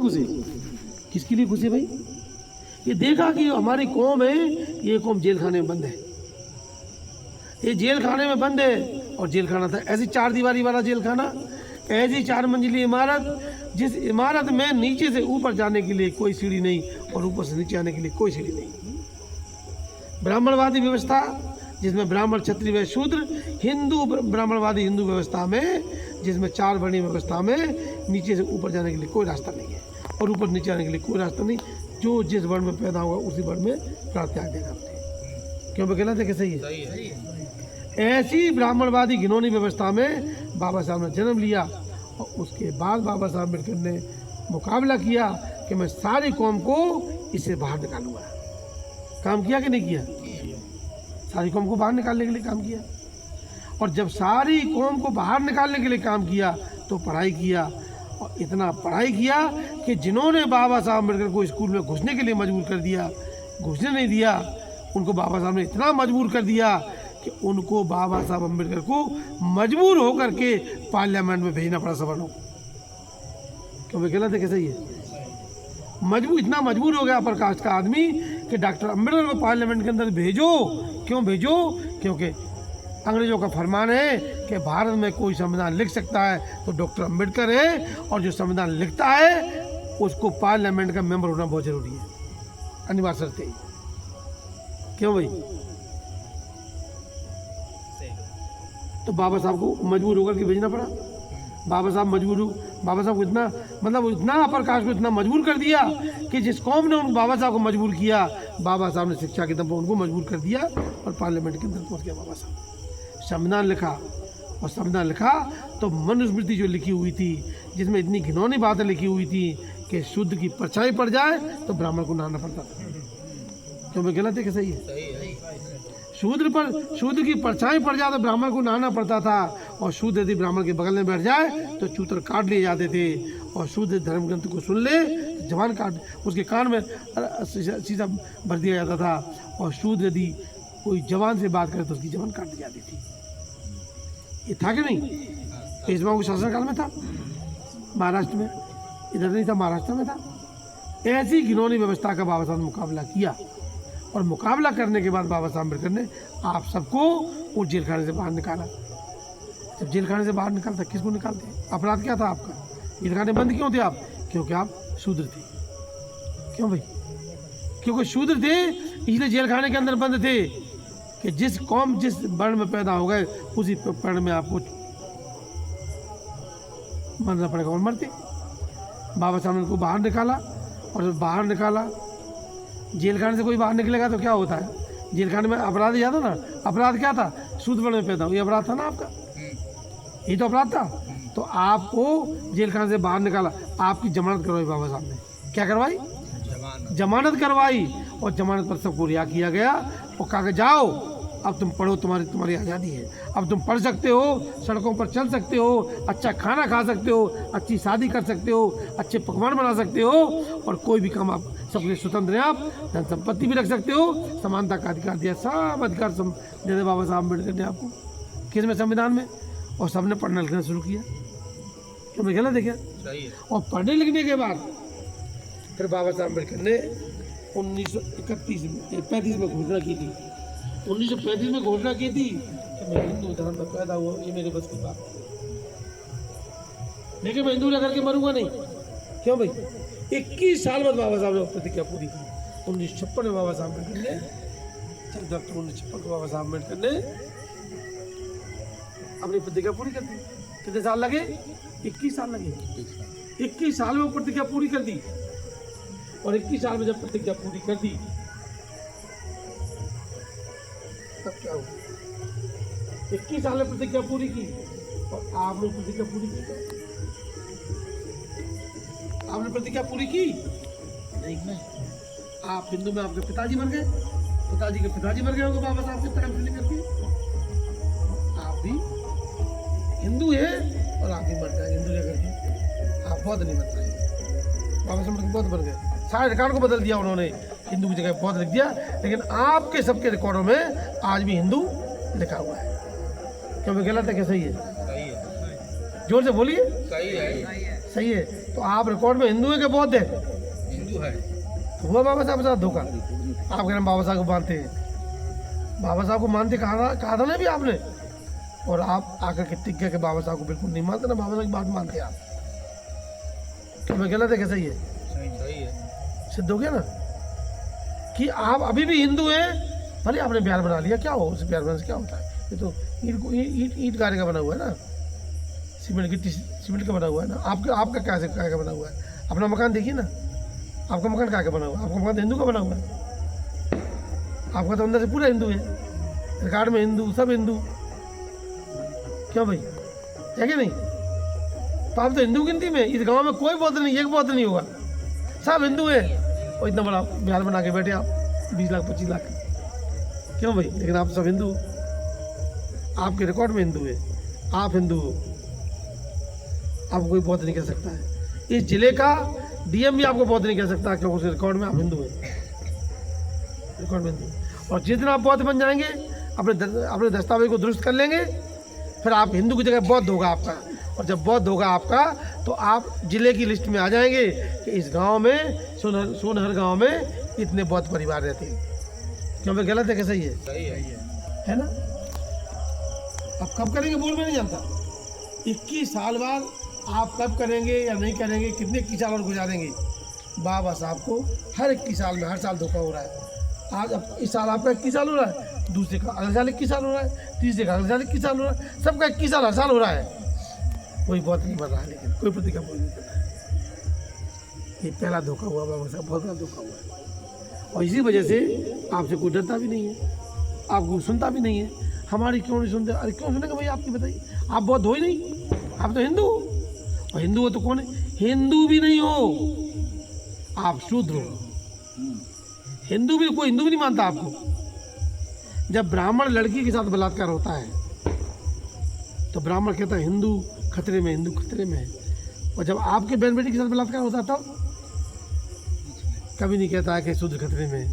खुश है। किसके लिए खुश है भाई? ये देखा कि हमारी कौम है, ये कौम जेल खाने में बंद है, ये जेल खाने में बंद है। और जेल खाना था ऐसी 4 दीवारी वाला जेल खाना, ऐसी 4 मंजिली इमारत, जिस इमारत में नीचे से ऊपर जाने के लिए कोई सीढ़ी नहीं और ऊपर से नीचे आने के लिए कोई सीढ़ी नहीं। ब्राह्मणवादी व्यवस्था जिसमें ब्राह्मण, क्षत्रिय व शूद्र, हिंदू ब्राह्मणवादी हिंदू व्यवस्था में जिसमें 4 वर्णीय व्यवस्था में नीचे से ऊपर जाने के लिए कोई रास्ता नहीं है और ऊपर नीचे आने के लिए कोई रास्ता नहीं। जो जिस वर्ण में पैदा होगा उसी वर्ण में प्राण त्याग देगा अपने। क्यों मैं गलत है कि सही है? ऐसी ब्राह्मणवादी घिनौनी व्यवस्था में बाबा साहब ने जन्म लिया और उसके बाद बाबा साहब अम्बेडकर ने मुकाबला किया कि मैं सारी कौम को इससे बाहर निकालूंगा। काम किया कि नहीं किया? सारी कौम को बाहर निकालने के लिए काम किया। और जब सारी कौम को बाहर निकालने के लिए काम किया तो पढ़ाई किया, और इतना पढ़ाई किया कि जिन्होंने बाबा साहब अम्बेडकर को स्कूल में घुसने के लिए मजबूर कर दिया, घुसने नहीं दिया, उनको बाबा साहब ने इतना मजबूर कर दिया कि उनको बाबा साहब अम्बेडकर को मजबूर होकर के पार्लियामेंट में भेजना पड़ा सवर्णों को। क्यों मैं गलत है कि सही है? इतना मजबूर हो गया अपर कास्ट का आदमी कि डॉक्टर अम्बेडकर को पार्लियामेंट के अंदर भेजो। क्यों भेजो? क्योंकि अंग्रेजों का फरमान है कि भारत में कोई संविधान लिख सकता है तो डॉक्टर अम्बेडकर है, और जो संविधान लिखता है उसको पार्लियामेंट का मेंबर होना बहुत जरूरी है, अनिवार्य शर्त है। क्यों भाई? तो बाबा साहब को मजबूर होकर के भेजना पड़ा। बाबा साहब बाबा साहब को इतना अपर कास्ट को इतना मजबूर कर दिया कि जिस कौम ने उन बाबा साहब को मजबूर किया, बाबा साहब ने शिक्षा के दम पर उनको मजबूर कर दिया और पार्लियामेंट के अंदर पहुंच गया बाबा साहब। संविधान लिखा, और संविधान लिखा तो मनुस्मृति जो लिखी हुई थी, जिसमें इतनी घिनौनी बातें लिखी हुई थी कि शुद्ध की परछाई पड़ जाए तो ब्राह्मण को नहाना पड़ता था। क्यों मैं गलत है कि सही है? शूद्र की परछाई पड़ जाए तो ब्राह्मण को नहाना पड़ता था, और शूद्र यदि ब्राह्मण के बगल में बैठ जाए तो चूतर काट लिए जाते थे, और शूद्र धर्म ग्रंथ को सुन ले तो जवान काट उसके कान में सीधा भर दिया जाता था, और शूद्र यदि कोई जवान से बात करे तो उसकी जवान काट दी जाती थी। ये था कि नहीं? पेशवाओं के शासनकाल में था, महाराष्ट्र में, इधर नहीं था, महाराष्ट्र में था। ऐसी घिनौनी व्यवस्था का बाबा साहब ने मुकाबला किया, और मुकाबला करने के बाद बाबा साहब अम्बेडकर ने आप सबको उस जेल खाने से बाहर निकाला। जब जेल खाने से बाहर निकालता, किसको निकालते? अपराध क्या था आपका? जेल खाने बंद क्यों थे आप? क्योंकि आप शूद्र थे। क्यों भाई? क्योंकि शूद्र थे इसलिए जेल खाने के अंदर बंद थे कि जिस कौम जिस वर्ण में पैदा हो गए उसी वर्ण में आपको मरना पड़ेगा, और मरते। बाबा साहब ने उनको बाहर निकाला, और जब बाहर निकाला, जेल खाने से कोई बाहर निकलेगा तो क्या होता है? जेल खाने में अपराध याद है ना? अपराध क्या था? शुद्ध वर्ण में पैदा हो, ये अपराध था ना आपका, ये तो अपराध था। तो आपको जेल खाने से बाहर निकाला, आपकी जमानत करवाई बाबा साहब ने। क्या करवाई? जमानत करवाई, और जमानत पर सबको रिहा किया गया और कहा कि जाओ अब तुम पढ़ो, तुम्हारी आज़ादी है, अब तुम पढ़ सकते हो, सड़कों पर चल सकते हो, अच्छा खाना खा सकते हो, अच्छी शादी कर सकते हो, अच्छे पकवान बना सकते हो, और कोई भी काम आप सबके स्वतंत्र हैं, आप धन संपत्ति भी रख सकते हो, समानता का अधिकार दिया, सब अधिकार दे दे बाबा साहब अम्बेडकर ने आपको। किस में? संविधान में। और सबने पढ़ना लिखना शुरू किया। तो मैं गलत है क्या? और पढ़ने लिखने के बाद फिर बाबा साहब अम्बेडकर ने 1935 में घोषणा की थी, 1935 में घोषणा की थी कि मैं हिंदू धर्म में पैदा हुआ, ये मेरे बस की बात है, लेकिन मैं हिंदू रह करके मरूंगा नहीं। क्यों भाई? 21 साल बाद बाबा साहब ने प्रतिज्ञा पूरी की। 1956 में बाबा साहब अम्बेडकर ने 14 अक्टूबर 1956 को बाबा साहब अम्बेडकर ने अपनी प्रतिज्ञा पूरी कर दी। कितने साल लगे? 21 साल लगे। 21 साल में वो प्रतिज्ञा पूरी कर दी, और 21 साल में जब प्रतिज्ञा पूरी कर दी तब क्या हुआ? 21 साल में प्रतिज्ञा पूरी की, और आपने प्रतिज्ञा पूरी की? आपने प्रतिज्ञा पूरी की? नहीं। मैं आप हिंदू में आपके पिताजी मर गए, पिताजी के पिताजी मर गए होंगे बाबा साहब के टाइम से लेकर के। आप भी हिंदू है और आप भी मर गए हिंदू लेकर के। आप बौद्ध नहीं बन पाएंगे। बाबा साहब बौद्ध बन गए, सारे रिकॉर्ड को बदल दिया उन्होंने, हिंदू की जगह बौद्ध लिख दिया, लेकिन आपके सबके रिकॉर्डों में आज भी हिंदू लिखा हुआ है। क्यों मैं गलत है क्या? सही है? जोर से बोलिए। सही है। तो आप रिकॉर्ड में हिंदू है कि बौद्ध है? हिंदू है। तो हुआ बाबा साहब के साथ धोखा। आप कह रहे बाबा साहब को मानते हैं, बाबा साहब को मानते कहा था ना भी आपने, और आप आकर के टिक गए कि बाबा साहब को बिल्कुल नहीं मानते ना, बाबा साहब की बात मानते आप। तो मैं गलत है कैसा ही है? सही है। सिद्ध हो गया ना कि आप अभी भी हिंदू हैं, भले आपने प्यार बना लिया, क्या हो उसे प्यार बनाने से क्या होता है? ये तो ईट गारे का बना हुआ है ना, सीमेंट गिट्टी सीमेंट का बना हुआ है ना। आपका क्या का बना हुआ है? अपना मकान देखिए ना, आपका मकान क्या का बना हुआ है? आपका मकान हिंदू का बना हुआ है। आपका तो अंदर से पूरा हिंदू है, रिकॉर्ड में हिंदू, सब हिंदू। क्यों भाई, है कि नहीं? तो आप तो हिंदू गिनती में, इस गांव में कोई बौद्ध नहीं, एक बौद्ध नहीं होगा, सब हिंदू है। और इतना बड़ा बिहार बना के बैठे आप, 20 लाख 25 लाख। क्यों भाई? लेकिन आप सब हिंदू, आपके रिकॉर्ड में हिंदू है, आप हिंदू हो, आपको कोई बौद्ध नहीं कह सकता है। इस जिले का डीएम भी आपको बौद्ध नहीं कह सकता, क्योंकि उसके रिकॉर्ड में आप हिंदू हैं, रिकॉर्ड में हिंदू। और जिस दिन आप बौद्ध बन जाएंगे, अपने दस्तावेज को दुरुस्त कर लेंगे, फिर आप हिंदू की जगह बौद्ध होगा आपका। और जब बौद्ध होगा आपका, तो आप जिले की लिस्ट में आ जाएंगे कि इस गांव में, सोनहर गांव में इतने बौद्ध परिवार रहते हैं। क्यों भाई, गलत है कैसा ही है? सही है ना? अब कब करेंगे बोल, मैं नहीं जानता। 21 साल बाद आप कब करेंगे या नहीं करेंगे, कितने 21 साल और गुजारेंगे, बाबा साहब को हर 21 साल में, हर साल धोखा हो रहा है। आज अब इस साल आपका 21 साल हो रहा है, दूसरे का अगले साल 21 साल हो रहा है, तीसरे का अगले साल 21 साल हो रहा है, सबका 21 साल हर साल हो रहा है। कोई बहुत नहीं बन रहा है, लेकिन कोई प्रतिज्ञा बोल नहीं कर रहा है। ये पहला धोखा हुआ बाबा साहब, बहुत बड़ा धोखा हुआ है। और इसी वजह से आपसे कोई डरता भी नहीं है, आपको सुनता भी नहीं है। हमारी क्यों नहीं सुनते? अरे क्यों सुनेगा भाई, आपकी बताइए। आप बहुत हो ही नहीं, आप तो हिंदू हो, और हिंदू हो तो कौन है? हिंदू भी नहीं हो आप, शूद्र हो। हिंदू भी, कोई हिंदू भी नहीं मानता आपको। जब ब्राह्मण लड़की के साथ बलात्कार होता है, तो ब्राह्मण कहता है हिंदू खतरे में, हिंदू खतरे में है। और जब आपके बहन बेटी के साथ बलात्कार होता है, तब कभी नहीं कहता है कि शूद्र खतरे में है,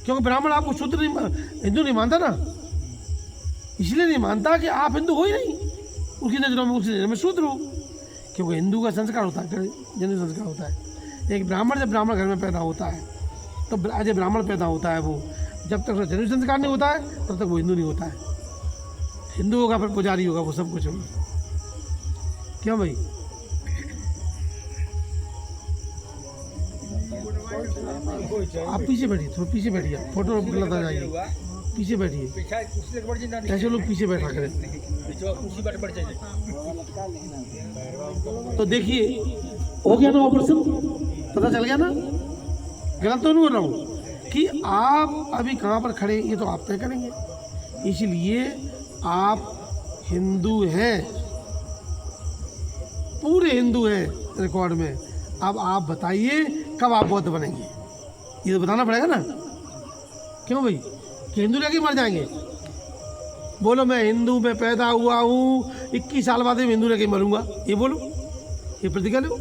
क्योंकि ब्राह्मण आपको शूद्र नहीं, हिंदू नहीं मानता ना, इसलिए नहीं मानता कि आप हिंदू हो ही नहीं, उसकी नज़रों में, उसकी नज़र में शूद्र हो। क्योंकि हिंदू का संस्कार होता है, जन्म संस्कार होता है। एक ब्राह्मण जब ब्राह्मण घर में पैदा होता है, तो आज ब्राह्मण पैदा होता है, वो जब तक जन्म संस्कार नहीं होता है, तब तक वो हिंदू नहीं होता है। हिंदू होगा, फिर पुजारी होगा, वो सब कुछ होगा। क्यों भाई? आप पीछे बैठिए, थोड़ा पीछे बैठिए, फोटो गलत आ जाएगी, पीछे बैठिए, ऐसे लोग पीछे बैठा करें। तो देखिए, हो गया ना ऑपरेशन, पता चल गया ना, गलत तो नहीं बोल रहा हूँ कि आप अभी कहाँ पर खड़े, ये तो आप तय करेंगे। इसलिए आप हिंदू हैं, पूरे हिंदू हैं रिकॉर्ड में। अब आप बताइए कब आप बौद्ध बनेंगे, ये तो बताना पड़ेगा ना। क्यों भाई, कि हिंदू रह के मर जाएंगे? बोलो मैं हिंदू में पैदा हुआ हूँ, 21 साल बाद मैं हिंदू रह के मरूंगा, ये बोलो, ये प्रतिज्ञा लो।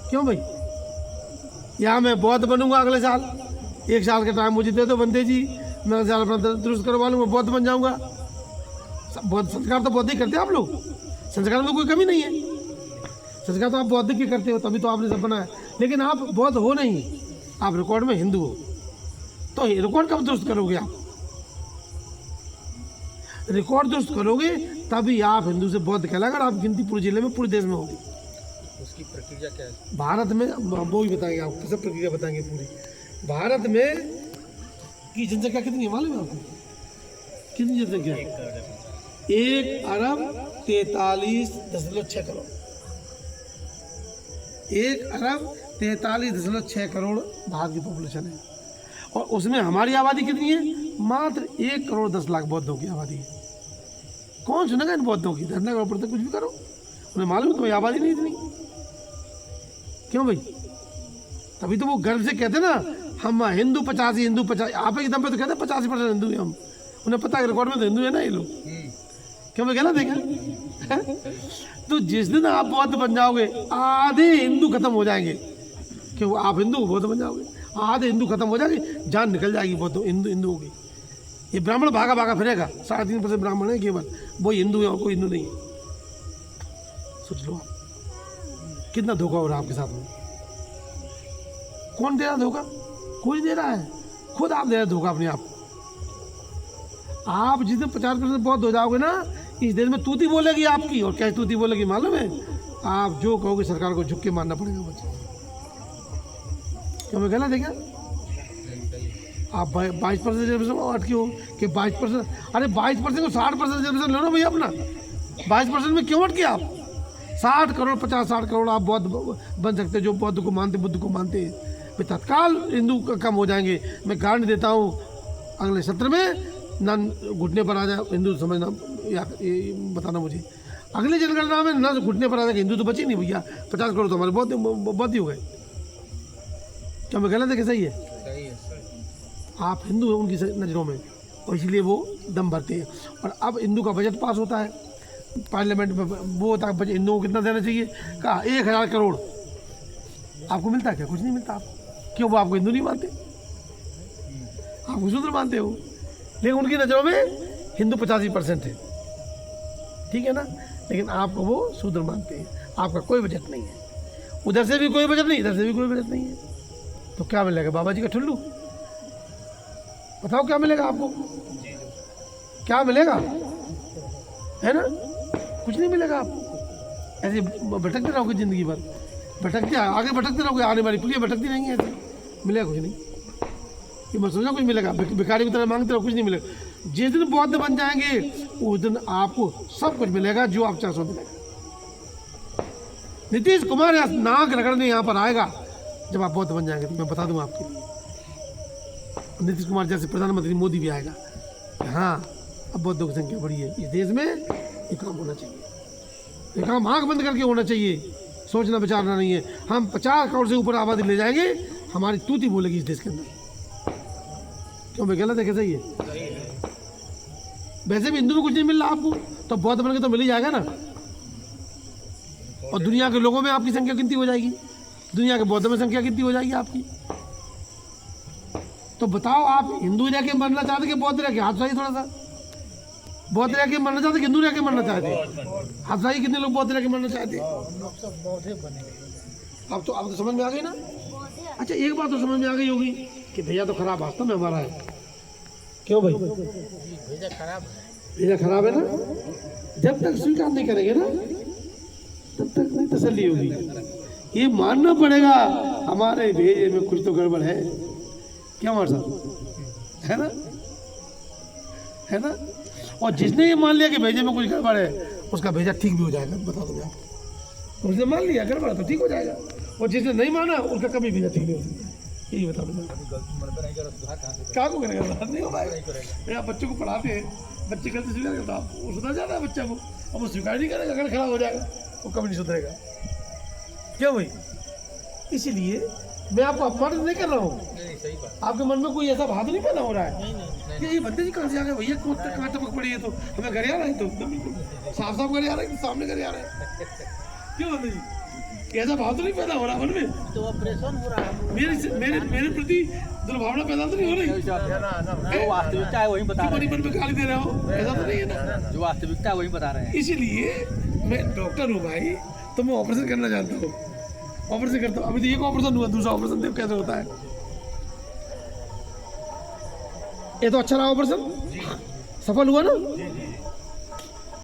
क्यों भाई? या मैं बौद्ध बनूंगा अगले साल, 1 साल का टाइम मुझे दे दो बंदे जी, मैं अगले साल अपना दुरुस्त करवा लूँगा, बौद्ध बन जाऊँगा। बौद्ध संस्कार तो बौद्ध ही करते हैं आप लोग, संस्कार में तो कोई कमी नहीं है, संस्कार तो आप बौद्ध के करते हो, तभी तो आपने सब बनाया। लेकिन आप बौद्ध हो नहीं, आप रिकॉर्ड में हिंदू हो। तो रिकॉर्ड कब दुरुस्त करोगे? आप रिकॉर्ड दुरुस्त करोगे तभी आप हिंदू से बौद्ध कहलाएगा। और आप गिनती पूरे जिले में, पूरे देश में होगी। उसकी प्रक्रिया क्या है? भारत में वो ही बताएंगे आपको, सब प्रक्रिया बताएंगे पूरी। भारत में की जनसंख्या कितनी है मालूम है आपको? कितनी जनसंख्या? 1,43.6 करोड़। 1,43.6 करोड़ भारत की पॉपुलेशन है। और उसमें हमारी आबादी कितनी है? मात्र 1,10,00,000 बौद्धों की आबादी है। कौन सुनेगा इन बौद्धों की? धरना करो, कुछ भी करो, उन्हें मालूम है तुम्हारी आबादी नहीं इतनी। क्यों भाई? तभी तो वो गर्व से कहते ना, हम हिंदू 85, हिंदू 50, आप एक दम पे तो कहते हैं 85% हिंदू है हम। उन्हें पता है रिकॉर्ड में तो हिंदू है ना ये लोग। क्यों मैं कहना देखा? तो जिस दिन आप बौद्ध बन जाओगे, आधे हिंदू खत्म हो जाएंगे। क्यों? आप हिंदू बौद्ध बन जाओगे, आधे हिंदू खत्म हो जाएंगे, जान निकल जाएगी बौद्ध हिंदू होगी। ये ब्राह्मण भागा भागा फिरेगा, 3.5% ब्राह्मण है केवल, वो हिंदू है और कोई हिंदू नहीं है। सोच लो आप। कितना धोखा हो रहा है आपके साथ में? कौन दे रहा है धोखा? कोई दे रहा है, खुद आप दे रहे हैं धोखा अपने आप। आप जिस दिन 50% बहुत हो जाओगे ना, इस देश में तूती बोलेगी आपकी। और क्या तूती बोलेगी मालूम है? आप जो कहोगे सरकार को झुक के मानना पड़ेगा बच्चे। क्या मैं गलत है क्या? आप 22% रिजर्वेशन अटके हो कि 22%? अरे 22% को 60% रिजर्वेशन ले लो भैया अपना। 22% में क्यों अटके आप? 60 करोड़ 50-60 करोड़ आप बौद्ध बन सकते, जो बौद्ध को मानते, बुद्ध को मानते हैं, वे तत्काल हिंदू कम हो जाएंगे। मैं गारंटी देता हूँ अगले सत्र में ना घुटने पर आ जाए हिंदू, समझना या ये बताना मुझे। अगले जनगणना में ना घुटने पर आ जाए हिंदू तो बचे नहीं भैया। 50 करोड़ तो हमारे बहुत ही हो गए। क्या मैं गलत है कि सही है? सही है। आप हिंदू हैं उनकी नज़रों में, और इसलिए वो दम भरते हैं। और अब हिंदू का बजट पास होता है पार्लियामेंट में, वो होता है बजट हिंदुओं को कितना देना चाहिए, कहा 1000 करोड़। आपको मिलता है क्या? कुछ नहीं मिलता। आप क्यों? वो आपको हिंदू नहीं मानते, आपको शूद्र मानते हो। लेकिन उनकी नज़रों में हिंदू 85% है, ठीक है ना? लेकिन आपको वो शूद्र मानते हैं। आपका कोई बजट नहीं है, उधर से भी कोई बजट नहीं, इधर से भी कोई बजट नहीं है। तो क्या मिलेगा? बाबा जी का ठुल्लू। बताओ क्या मिलेगा आपको? क्या मिलेगा? है ना? कुछ नहीं मिलेगा आपको। ऐसे भटकते रहोगे ज़िंदगी भर, भटकते आगे भटकते रहोगे, आने वाली पीढ़ी भटकती रहेंगी, ऐसे मिलेगा कुछ नहीं। ये मत सोचना कुछ मिलेगा, भिखारी की तरह मांगते रहो, कुछ नहीं मिलेगा। जिस दिन बौद्ध बन जाएंगे उस दिन आपको सब कुछ मिलेगा जो आप चाहो मिलेगा। नीतीश कुमार या नाक रगड़ने यहाँ पर आएगा जब आप बौद्ध बन जाएंगे, तो मैं बता दूँ आपके लिए। नीतीश कुमार जैसे प्रधानमंत्री मोदी भी आएगा, हाँ अब बौद्धों की संख्या बढ़ी है इस देश में, ये काम होना चाहिए, ये काम आँख बंद करके होना चाहिए, सोचना विचारना नहीं है। हम 50 करोड़ से ऊपर आबादी ले जाएंगे, हमारी तूती बोलेगी इस देश के अंदर। क्यों मैं गलत है क्या? सही है? वैसे भी हिंदू में कुछ नहीं मिल रहा आपको, तो बौद्ध बन के तो मिल ही जाएगा ना। और दुनिया के लोगों में आपकी संख्या गिनती हो जाएगी, दुनिया के बौद्ध में संख्या गिनती हो जाएगी आपकी। तो बताओ, आप हिंदू रह के मरना चाहते कि बौद्ध रह के? हाथ उठाइए थोड़ा सा। बौद्ध रह के मरना चाहते, हिंदू रह के मरना चाहते? हाथ उठाइए, कितने लोग बौद्ध रह के मरना चाहते? अब तो समझ में आ गई ना? अच्छा, एक बात तो समझ में आ गई होगी कि भैया तो खराब वास्तव में हमारा है। क्यों भाई? भेजा खराब है। भेजा खराब है ना? जब तक स्वीकार नहीं करेंगे ना, तब तक नहीं तसल्ली होगी। ये मानना पड़ेगा हमारे भेजे में कुछ तो गड़बड़ है। क्या हमारे साथ है ना? है ना? और जिसने ये मान लिया कि भेजे में कुछ गड़बड़ है, उसका भेजा ठीक भी हो जाएगा, बता दो मैं। उसने मान लिया गड़बड़ तो ठीक हो जाएगा, और जिसने नहीं माना उसका कभी भेजा ठीक नहीं हो सकता। यही बता दो। क्या को करेगा? नहीं हो पाएगा। आप बच्चों को पढ़ाते हैं, बच्चे गलती स्वीकार करता, वो सुधर जाता है बच्चा को, अब वो स्वीकार नहीं करेगा, अगर खराब हो जाएगा वो कभी नहीं सुधरेगा। क्यों भाई? इसीलिए मैं आपको अपमानित नहीं कर रहा हूँ। सही बात। आपके मन में कोई ऐसा भाव नहीं पैदा हो रहा है कि ये बंदे जी कहाँ से आ गए भैया, कहाँ टपक पड़ी है, तो हमें घर आ रहा है, तो साफ साफ घर आ रहा है, सामने घर आ रहा है। क्यों बंदे जी? ऐसा भाव तो नहीं पैदा हो रहा मन में? तो ऑपरेशन हो रहा है। मेरे प्रति दुर्भावना पैदा तो नहीं हो रही? जो वास्तविकता है वही बता रहे हैं। मन पे गाली दे रहे हो, ऐसा तो नहीं है ना? जो वास्तविकता है वही बता रहे हैं। इसीलिए मैं डॉक्टर हूँ भाई, तो मैं ऑपरेशन करना जानता हूँ, ऑपरेशन करता हूँ। अभी तो एक ऑपरेशन हुआ, दूसरा ऑपरेशन देखो कैसे होता है। ये तो अच्छा रहा ऑपरेशन, सफल हुआ ना?